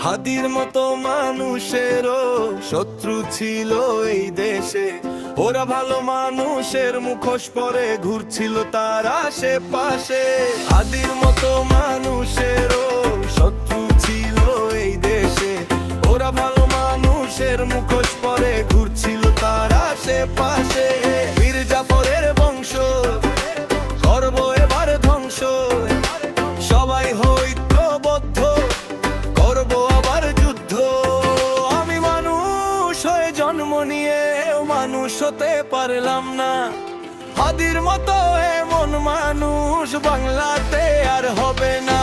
হাদির মতো মানুষেরও শত্রু ছিল এই দেশে। ওরা ভালো মানুষের মুখোশ পরে ঘুরছিল তার আশেপাশে। হাদির মতো মানুষেরও শত্রু ছিল এই দেশে। ওরা ভালো মানুষের মুখোশ পরে ঘুরছিল তার আশেপাশে। বীর জাফরের বংশ করব এবার ধ্বংস, সবাই ঐক্যবদ্ধ করব আবার যুদ্ধ। আমি মানুষ হয়ে জন্ম নিয়ে মানুষ হতে পারলাম না। হাদির মতো এমন মানুষ বাংলাতে আর হবে না।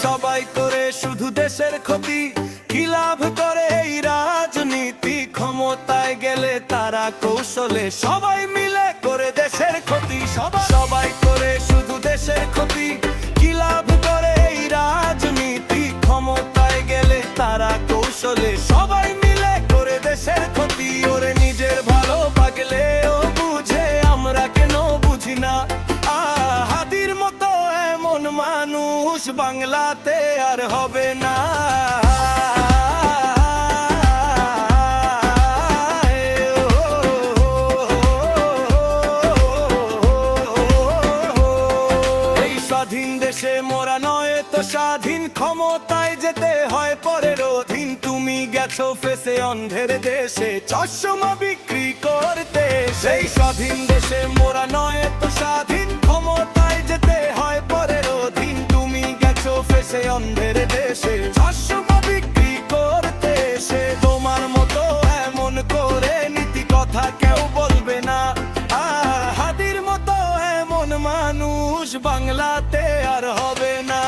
সবাই করে শুধু দেশের ক্ষতি, কি লাভ করে এই রাজনীতি? ক্ষমতায় গেলে তারা কৌশলে সবাই মিলে করে দেশের ক্ষতি। সবাই করে শুধু দেশের ক্ষতি, কি লাভ করে এই রাজনীতি? ক্ষমতায় গেলে তারা কৌশলে সবাই মিলে করে দেশের ক্ষতি। ওরে নিজের ভালো পাগলেও বুঝে, আমরা কেন বুঝি না? হাদির মতো এমন মানুষ বাংলাতে আর হবে না। এই স্বাধীন দেশে মোরা নয় তো স্বাধীন, ক্ষমতায় যেতে হয় পরের অধীন। তুমি গেছো ফেসে অন্ধের দেশে চশমা বিক্রি করতে। সেই স্বাধীন দেশে মোরা নয় তো স্বাধীন, ক্ষমতায় যেতে হয় পরের অধীন। তুমি গেছো ফেসে অন্ধের দেশে চশমা বিক্রি করতে। সে তোমার মতো এমন করে নীতি কথা কেউ বলবে না। হাদির মতো এমন মানুষ বাংলাতে আর হবে না।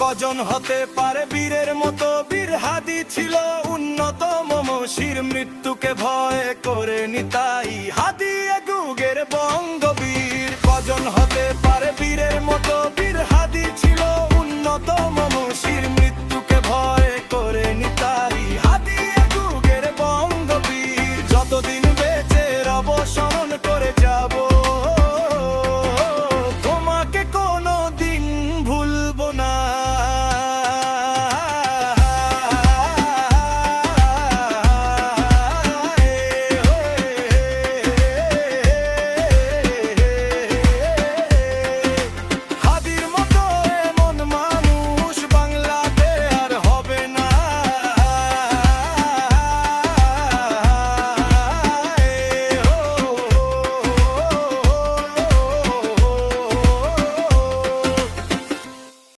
কজন হতে পারে বীরের মতো? বীর হাদি ছিল উন্নতম মশির, মৃত্যুকে ভয় করে নিতাই হাদি যুগের বঙ্গবীর। কজন হতে পারে বীরের মতো? বীর হাদি ছিল উন্নতম